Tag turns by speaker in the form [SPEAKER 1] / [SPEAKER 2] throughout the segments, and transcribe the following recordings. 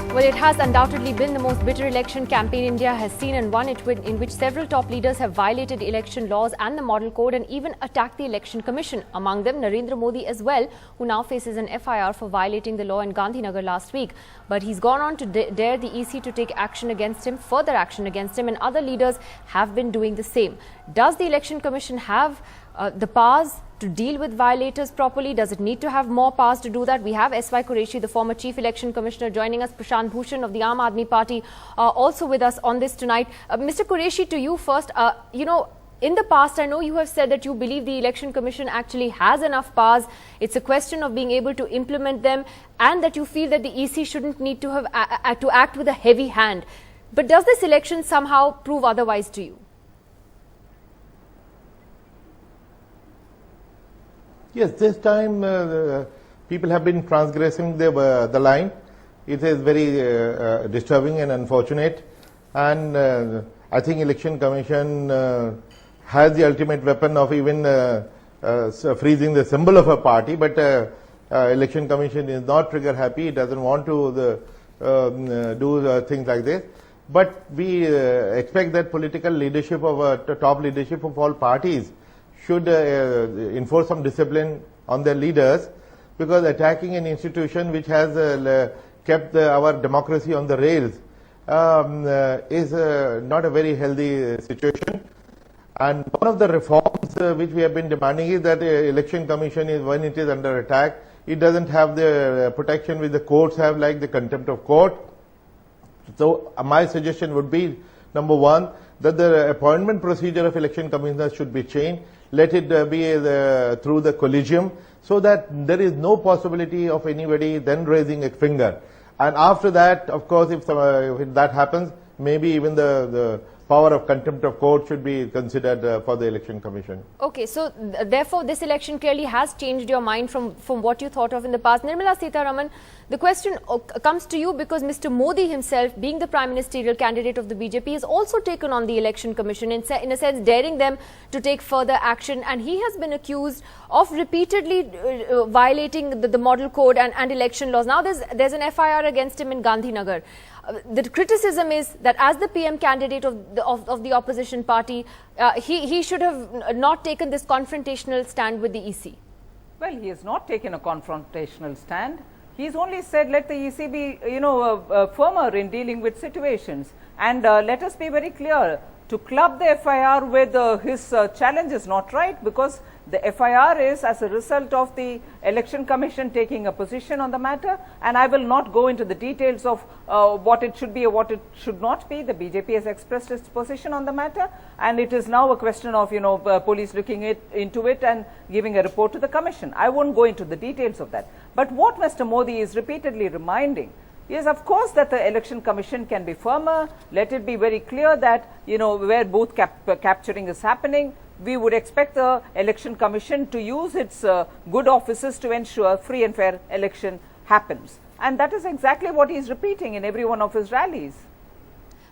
[SPEAKER 1] Well, it has undoubtedly been the most bitter election campaign India has seen, and one in which several top leaders have violated election laws and the model code and even attacked the election commission. Among them, Narendra Modi as well, who now faces an FIR for violating the law in Gandhinagar last week. But he's gone on to dare the EC to take action against him, further action against him, and other leaders have been doing the same. Does the election commission have the powers to deal with violators properly? Does it need to have more powers to do that? We have S.Y. Qureshi, the former Chief Election Commissioner, joining us. Prashant Bhushan of the Aam Aadmi Party also with us on this tonight. Mr. Qureshi, to you first. In the past, I know you have said that you believe the Election Commission actually has enough powers. It's a question of being able to implement them, and that you feel that the EC shouldn't need to have to act with a heavy hand. But does this election somehow prove otherwise to you?
[SPEAKER 2] Yes, this time people have been transgressing the line. It is very disturbing and unfortunate, and I think Election Commission has the ultimate weapon of even freezing the symbol of a party, but Election Commission is not trigger happy. It doesn't want to do things like this. But we expect that political leadership of top leadership of all parties should enforce some discipline on their leaders, because attacking an institution which has kept our democracy on the rails is not a very healthy situation. And one of the reforms which we have been demanding is that the Election Commission is, when it is under attack, it doesn't have the protection which the courts have, like the contempt of court. So my suggestion would be, number one, that the appointment procedure of election commissioners should be changed. Let it be through the collegium, so that there is no possibility of anybody then raising a finger. And after that, of course, if that happens, maybe even the power of contempt of court should be considered for the Election Commission.
[SPEAKER 1] Okay, so therefore this election clearly has changed your mind from what you thought of in the past. Nirmala Sitharaman, the question comes to you because Mr. Modi himself, being the prime ministerial candidate of the BJP, has also taken on the Election Commission, in a sense daring them to take further action, and he has been accused of repeatedly violating the model code and election laws. Now there's an FIR against him in Gandhinagar. The criticism is that as the PM candidate of the opposition party, he should have not taken this confrontational stand with the EC.
[SPEAKER 3] Well, he has not taken a confrontational stand. He's only said let the EC be, firmer in dealing with situations. And let us be very clear, to club the FIR with his challenge is not right, because the FIR is as a result of the Election Commission taking a position on the matter, and I will not go into the details of what it should be or what it should not be. The BJP has expressed its position on the matter, and it is now a question of police looking into it and giving a report to the Commission. I won't go into the details of that. But what Mr. Modi is repeatedly reminding is, of course, that the Election Commission can be firmer. Let it be very clear that, where booth capturing is happening, we would expect the Election Commission to use its good offices to ensure free and fair election happens. And that is exactly what he is repeating in every one of his rallies.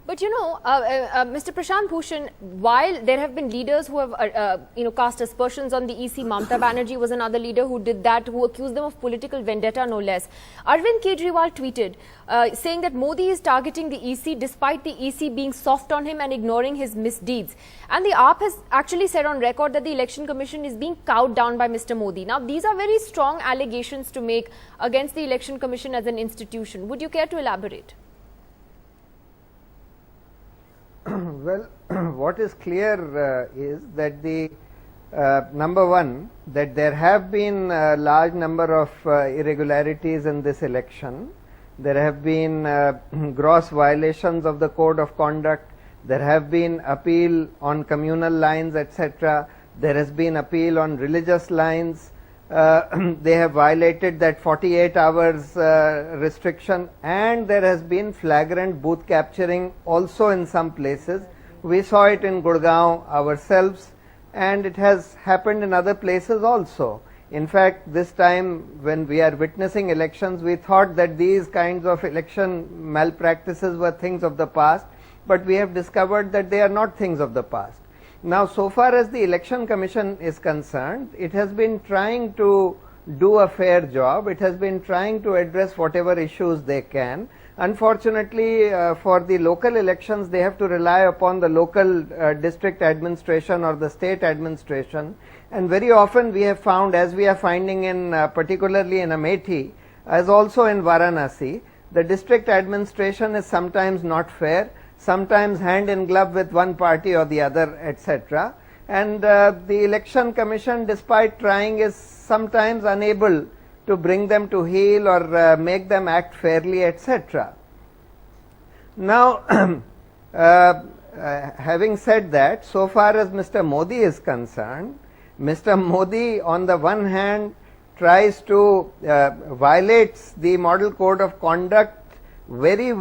[SPEAKER 1] But Mr. Prashant Bhushan, while there have been leaders who have cast aspersions on the EC, Mamata Banerjee was another leader who did that, who accused them of political vendetta, no less. Arvind Kejriwal tweeted saying that Modi is targeting the EC despite the EC being soft on him and ignoring his misdeeds. And the AAP has actually said on record that the Election Commission is being cowed down by Mr. Modi. Now, these are very strong allegations to make against the Election Commission as an institution. Would you care to elaborate?
[SPEAKER 4] Well, what is clear is that the number one, that there have been a large number of irregularities in this election. There have been gross violations of the code of conduct. There have been appeal on communal lines, etc. There has been appeal on religious lines. They have violated that 48 hours restriction, and there has been flagrant booth capturing also in some places. We saw it in Gurgaon ourselves, and it has happened in other places also. In fact, this time when we are witnessing elections, we thought that these kinds of election malpractices were things of the past, but we have discovered that they are not things of the past. Now, so far as the Election Commission is concerned, it has been trying to do a fair job. It has been trying to address whatever issues they can. Unfortunately, for the local elections, they have to rely upon the local district administration or the state administration. And very often we have found, as we are finding in particularly in Amethi, as also in Varanasi, the district administration is sometimes not fair, sometimes hand in glove with one party or the other, etc. And the election commission, despite trying, is sometimes unable to bring them to heel or make them act fairly, etc. Now, having said that, so far as Mr. Modi is concerned, Mr. Modi on the one hand tries to violates the model code of conduct very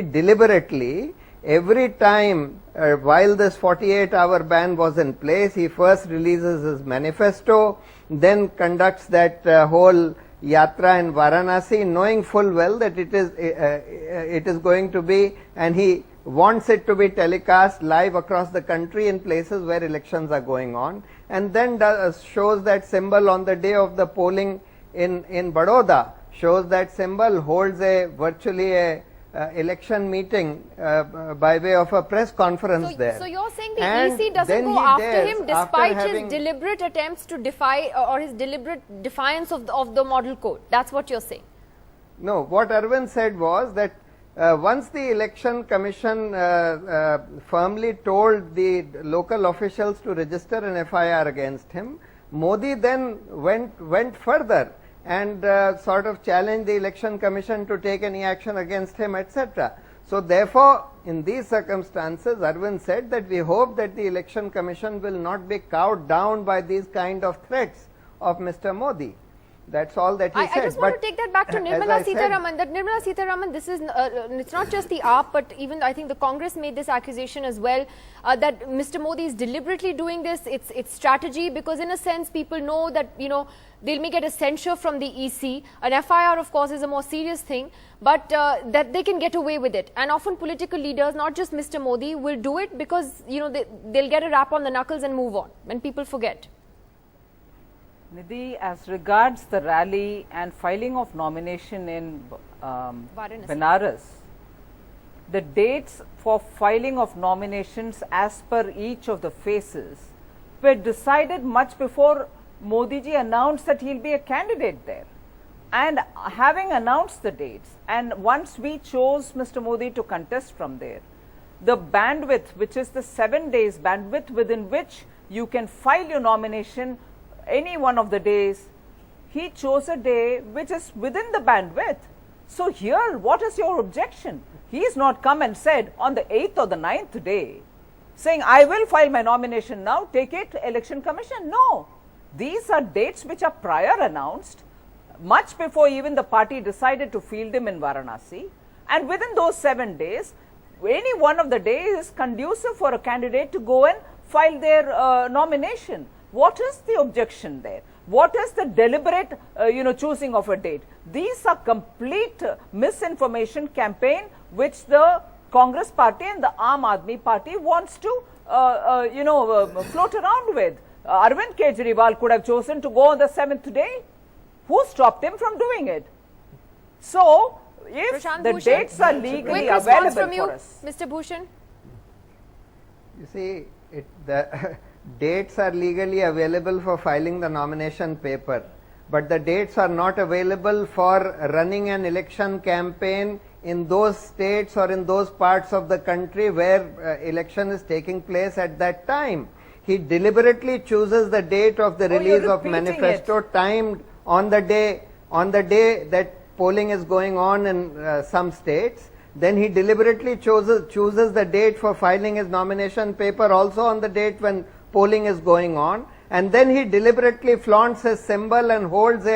[SPEAKER 4] deliberately. Every time while this 48-hour ban was in place, he first releases his manifesto, then conducts that whole yatra in Varanasi, knowing full well that it is going to be, and he wants it to be telecast live across the country in places where elections are going on, and then shows that symbol on the day of the polling in Baroda, shows that symbol, holds virtually a election meeting by way of a press conference there.
[SPEAKER 1] So you're saying the
[SPEAKER 4] And
[SPEAKER 1] EC doesn't
[SPEAKER 4] then
[SPEAKER 1] go
[SPEAKER 4] he
[SPEAKER 1] after
[SPEAKER 4] dares,
[SPEAKER 1] him
[SPEAKER 4] after
[SPEAKER 1] despite
[SPEAKER 4] having-
[SPEAKER 1] his deliberate attempts to defy or his deliberate defiance of the model code. That's what you're saying.
[SPEAKER 4] No, what Arvind said was that once the election commission firmly told the local officials to register an FIR against him, Modi then went further and sort of challenged the election commission to take any action against him, etc. So therefore, in these circumstances, Arvind said that we hope that the election commission will not be cowed down by these kind of threats of Mr. Modi. That's all that he said.
[SPEAKER 1] I just want to take that back to
[SPEAKER 4] as
[SPEAKER 1] Nirmala
[SPEAKER 4] I said-
[SPEAKER 1] Sitharaman. That Nirmala Sitharaman, this is it's not just the AAP, but even I think the Congress made this accusation as well, that Mr. Modi is deliberately doing this. It's strategy, because in a sense people know that they may get a censure from the EC. An FIR, of course, is a more serious thing, but that they can get away with it. And often political leaders, not just Mr. Modi, will do it because they'll get a rap on the knuckles and move on when people forget.
[SPEAKER 3] Nidhi, as regards the rally and filing of nomination in Benares, the dates for filing of nominations as per each of the phases were decided much before Modi ji announced that he'll be a candidate there. And having announced the dates, and once we chose Mr. Modi to contest from there, the bandwidth, which is the 7 days bandwidth within which you can file your nomination any one of the days, he chose a day which is within the bandwidth. So here, what is your objection? He has not come and said on the 8th or the 9th day, saying, I will file my nomination now, take it, Election Commission. No, these are dates which are prior announced, much before even the party decided to field him in Varanasi. And within those 7 days, any one of the days is conducive for a candidate to go and file their nomination. What is the objection there? What is the deliberate, choosing of a date? These are complete misinformation campaign which the Congress party and the Aam Aadmi party wants to, float around with. Arvind Kejriwal could have chosen to go on the 7th day. Who stopped him from doing it? So, if
[SPEAKER 1] Prashant
[SPEAKER 3] the
[SPEAKER 1] Bhushan,
[SPEAKER 3] dates are legally
[SPEAKER 1] quick response
[SPEAKER 3] available
[SPEAKER 1] from you,
[SPEAKER 3] for us.
[SPEAKER 1] Mr. Bhushan.
[SPEAKER 4] You see, the dates are legally available for filing the nomination paper, but the dates are not available for running an election campaign in those states or in those parts of the country where election is taking place at that time. He deliberately chooses the date of the release of manifesto timed on the day that polling is going on in some states. Then he deliberately chooses the date for filing his nomination paper also on the date when polling is going on, and then he deliberately flaunts his symbol and holds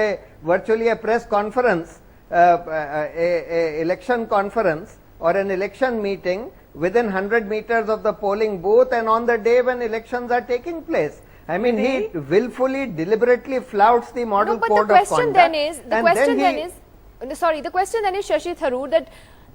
[SPEAKER 4] virtually a press conference, a election conference or an election meeting within 100 meters of the polling booth and on the day when elections are taking place. I mean, he willfully, deliberately flouts the model code of conduct.
[SPEAKER 1] The question then is, Shashi Tharoor, that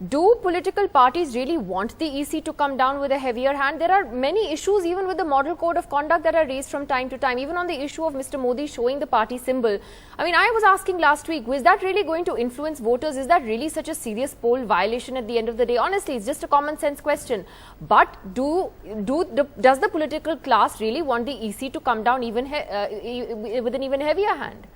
[SPEAKER 1] do political parties really want the EC to come down with a heavier hand? There are many issues even with the model code of conduct that are raised from time to time, even on the issue of Mr. Modi showing the party symbol. I mean, I was asking last week, was that really going to influence voters? Is that really such a serious poll violation at the end of the day? Honestly, it's just a common sense question. But does the political class really want the EC to come down even with an even heavier hand?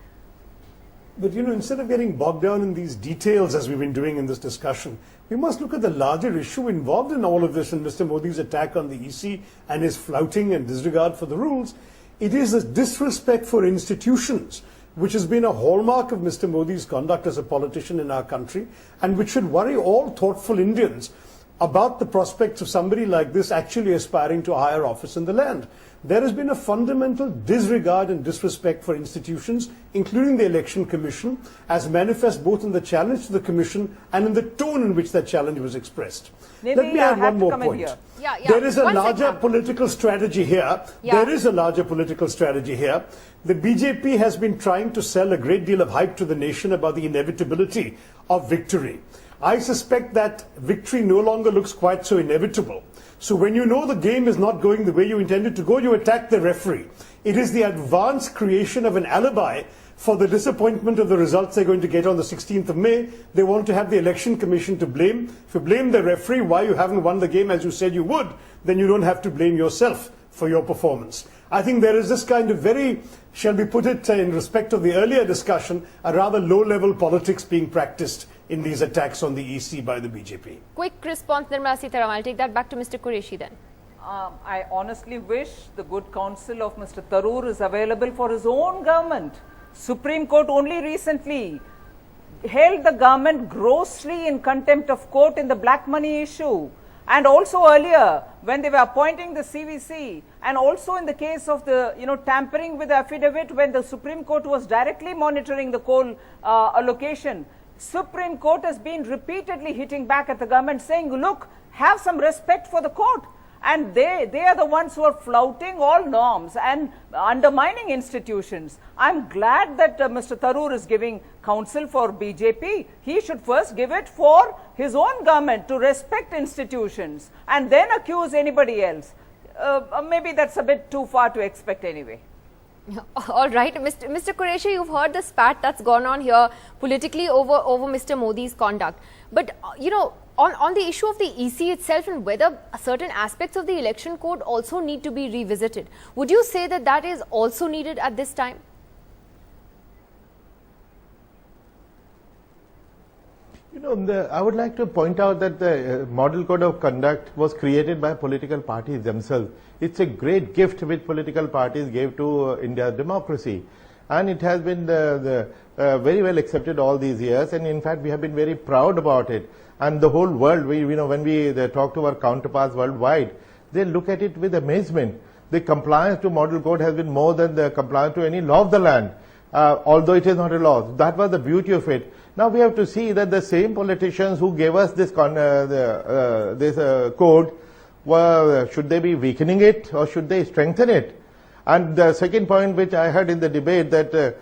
[SPEAKER 5] But, you know, instead of getting bogged down in these details as we've been doing in this discussion, we must look at the larger issue involved in all of this and Mr. Modi's attack on the EC and his flouting and disregard for the rules. It is a disrespect for institutions, which has been a hallmark of Mr. Modi's conduct as a politician in our country, and which should worry all thoughtful Indians about the prospects of somebody like this actually aspiring to a higher office in the land. There has been a fundamental disregard and disrespect for institutions, including the Election Commission, as manifest both in the challenge to the Commission and in the tone in which that challenge was expressed.
[SPEAKER 3] Maybe
[SPEAKER 5] Let me add one more point.
[SPEAKER 1] Yeah.
[SPEAKER 5] There is a
[SPEAKER 1] One
[SPEAKER 5] larger
[SPEAKER 1] second.
[SPEAKER 5] political strategy here.
[SPEAKER 1] Yeah.
[SPEAKER 5] There is a larger political strategy here. The BJP has been trying to sell a great deal of hype to the nation about the inevitability of victory. I suspect that victory no longer looks quite so inevitable. So when you know the game is not going the way you intended to go, you attack the referee. It is the advanced creation of an alibi for the disappointment of the results they're going to get on the 16th of May. They want to have the Election Commission to blame. If you blame the referee why you haven't won the game as you said you would, then you don't have to blame yourself for your performance. I think there is this kind of very, shall we put it in respect of the earlier discussion, a rather low-level politics being practiced in these attacks on the EC by the BJP.
[SPEAKER 1] Quick response, Nirmala Sitharaman. I'll take that back to Mr. Qureshi then.
[SPEAKER 3] I honestly wish the good counsel of Mr. Tharoor is available for his own government. Supreme Court only recently held the government grossly in contempt of court in the black money issue. And also earlier, when they were appointing the CVC, and also in the case of the, tampering with the affidavit when the Supreme Court was directly monitoring the coal allocation, Supreme Court has been repeatedly hitting back at the government saying, look, have some respect for the court. And they are the ones who are flouting all norms and undermining institutions. I'm glad that Mr. Tharoor is giving counsel for BJP. He should first give it for his own government to respect institutions and then accuse anybody else. Maybe that's a bit too far to expect anyway.
[SPEAKER 1] All right, Mr. Qureshi, you've heard the spat that's gone on here politically over Mr. Modi's conduct. But, on the issue of the EC itself and whether certain aspects of the election code also need to be revisited, would you say that that is also needed at this time?
[SPEAKER 2] I would like to point out that the model code of conduct was created by political parties themselves. It's a great gift which political parties gave to India's democracy. And it has been very well accepted all these years. And in fact, we have been very proud about it. And the whole world, when we talk to our counterparts worldwide, they look at it with amazement. The compliance to model code has been more than the compliance to any law of the land, although it is not a law. That was the beauty of it. Now we have to see that the same politicians who gave us this code, should they be weakening it or should they strengthen it? And the second point which I heard in the debate that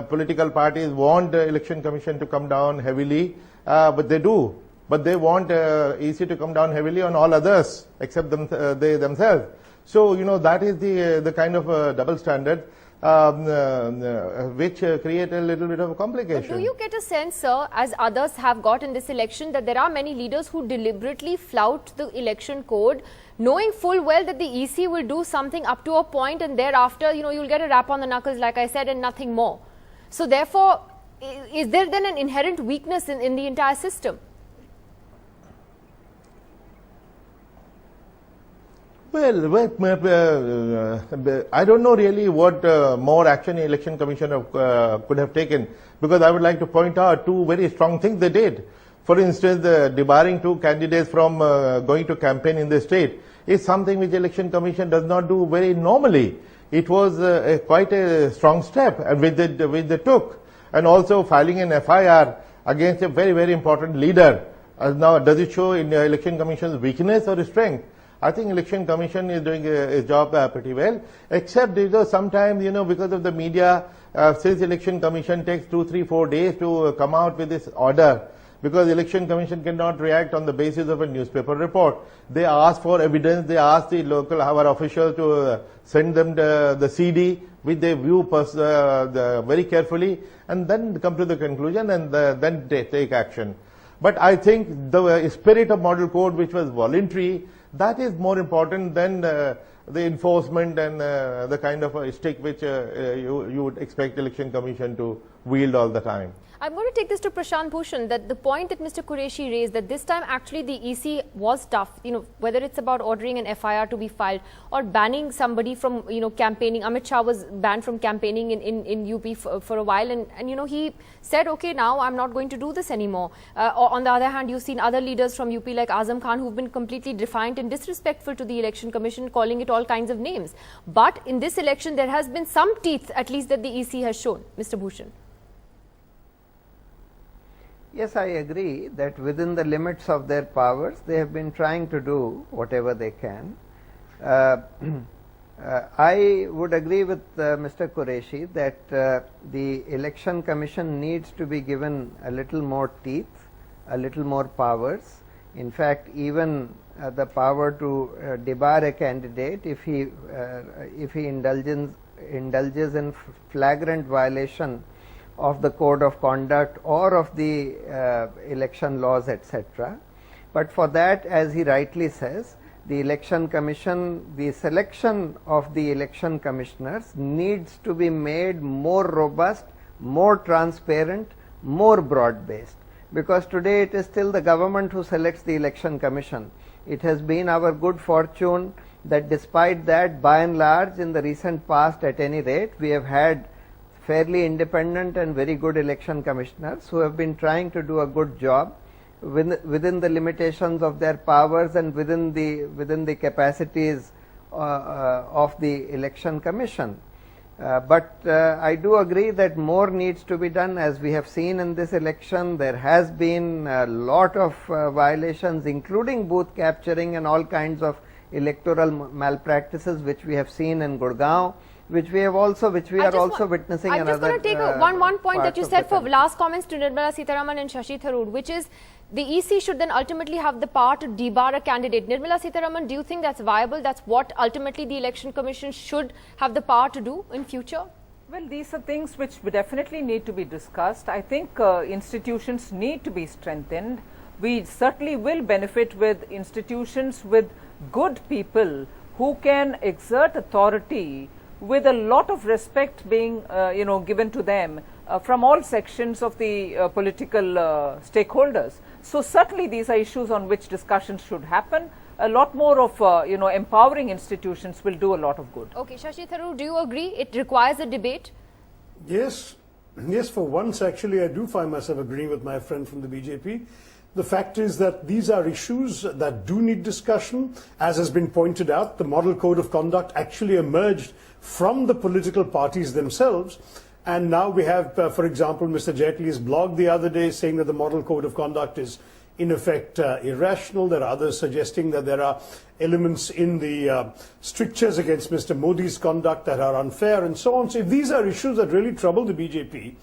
[SPEAKER 2] political parties want the Election Commission to come down heavily, but they do. But they want EC to come down heavily on all others except they themselves. So, that is the kind of double standard which create a little bit of a complication.
[SPEAKER 1] But do you get a sense, sir, as others have got in this election, that there are many leaders who deliberately flout the election code, knowing full well that the EC will do something up to a point and thereafter, you'll get a rap on the knuckles, like I said, and nothing more. So therefore, is there then an inherent weakness in the entire system?
[SPEAKER 2] Well, I don't know really what more action the Election Commission could have taken, because I would like to point out two very strong things they did. For instance, debarring two candidates from going to campaign in the state is something which the Election Commission does not do very normally. It was quite a strong step which they took. And also filing an FIR against a very, very important leader. Now, does it show in the Election Commission's weakness or strength? I think Election Commission is doing its job pretty well, except sometimes, because of the media, since Election Commission takes 2, 3, 4 days to come out with this order, because Election Commission cannot react on the basis of a newspaper report. They ask for evidence, they ask the local our officials to send them the CD, which they view very carefully, and then come to the conclusion, and then they take action. But I think the spirit of model code, which was voluntary, that is more important than the enforcement and the kind of a stick which you would expect Election Commission to wield all the time.
[SPEAKER 1] I'm going to take this to Prashant Bhushan, that the point that Mr. Qureshi raised, that this time actually the EC was tough, whether it's about ordering an FIR to be filed or banning somebody from, campaigning. Amit Shah was banned from campaigning in UP for a while, and he said, okay, now I'm not going to do this anymore. On the other hand, you've seen other leaders from UP like Azam Khan who've been completely defiant and disrespectful to the Election Commission, calling it all kinds of names. But in this election, there has been some teeth, at least, that the EC has shown. Mr. Bhushan.
[SPEAKER 4] Yes, I agree that within the limits of their powers, they have been trying to do whatever they can. I would agree with Mr. Qureshi that the Election Commission needs to be given a little more teeth, a little more powers. In fact, even the power to debar a candidate if he indulges in flagrant violation of the code of conduct or of the election laws, etc. But for that, as he rightly says, the Election Commission, the selection of the election commissioners needs to be made more robust, more transparent, more broad-based. Because today it is still the government who selects the Election Commission. It has been our good fortune that despite that, by and large, in the recent past at any rate, we have had fairly independent and very good election commissioners who have been trying to do a good job within the limitations of their powers and within the capacities of the Election Commission. But I do agree that more needs to be done. As we have seen in this election, there has been a lot of violations, including booth capturing and all kinds of electoral malpractices, which we have seen in Gurgaon, which we are also witnessing.
[SPEAKER 1] I'm just going to take one point that you said for last comments to Nirmala Sitharaman and Shashi Tharoor, which is the EC should then ultimately have the power to debar a candidate. Nirmala Sitharaman, do you think that's viable? That's what ultimately the Election Commission should have the power to do in future?
[SPEAKER 3] Well, these are things which definitely need to be discussed. I think institutions need to be strengthened. We certainly will benefit with institutions with good people who can exert authority with a lot of respect being given to them from all sections of the political stakeholders. So certainly these are issues on which discussions should happen. A lot more of empowering institutions will do a lot of good.
[SPEAKER 1] Okay, Shashi Tharoor, do you agree it requires a debate?
[SPEAKER 5] Yes, for once actually I do find myself agreeing with my friend from the BJP. The fact is that these are issues that do need discussion. As has been pointed out, the Model Code of Conduct actually emerged from the political parties themselves. And now we have, for example, Mr. Jaitley's blog the other day saying that the Model Code of Conduct is in effect irrational. There are others suggesting that there are elements in the strictures against Mr. Modi's conduct that are unfair and so on. So if these are issues that really trouble the BJP,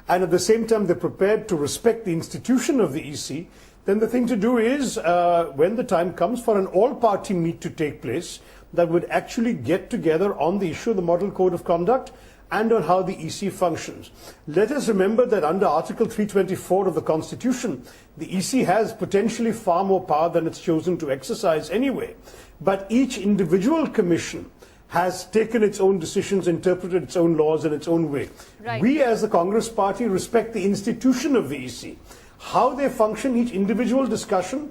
[SPEAKER 5] and at the same time they're prepared to respect the institution of the EC, then the thing to do is, when the time comes for an all-party meet to take place, that would actually get together on the issue of the Model Code of Conduct and on how the EC functions. Let us remember that under Article 324 of the Constitution, the EC has potentially far more power than it's chosen to exercise anyway. But each individual commission has taken its own decisions, interpreted its own laws in its own way.
[SPEAKER 1] Right.
[SPEAKER 5] We as the Congress Party respect the institution of the EC. How they function, each individual decision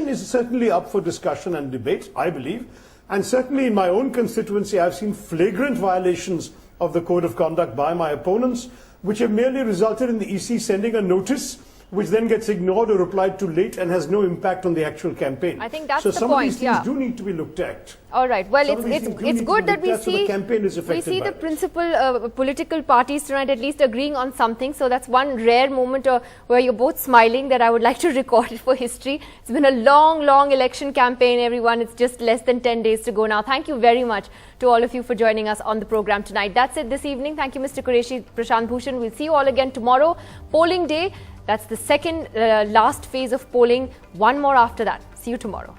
[SPEAKER 5] is certainly up for discussion and debate, I believe. And certainly in my own constituency, I've seen flagrant violations of the Code of Conduct by my opponents, which have merely resulted in the EC sending a notice which then gets ignored or replied to late and has no impact on the actual campaign.
[SPEAKER 1] I think that's
[SPEAKER 5] so
[SPEAKER 1] the
[SPEAKER 5] some
[SPEAKER 1] point,
[SPEAKER 5] of these things do need to be looked at.
[SPEAKER 1] All right. Well,
[SPEAKER 5] Some of these
[SPEAKER 1] it's
[SPEAKER 5] things do need to
[SPEAKER 1] good
[SPEAKER 5] be
[SPEAKER 1] that we
[SPEAKER 5] looked at so the
[SPEAKER 1] see
[SPEAKER 5] campaign is affected by
[SPEAKER 1] the
[SPEAKER 5] it.
[SPEAKER 1] principal political parties tonight at least agreeing on something. So that's one rare moment where you're both smiling that I would like to record it for history. It's been a long election campaign, everyone. It's just less than 10 days to go now. Thank you very much to all of you for joining us on the program tonight. That's it this evening. Thank you, Mr. Qureshi, Prashant Bhushan. We'll see you all again tomorrow. Polling day. That's the second last phase of polling. One more after that. See you tomorrow.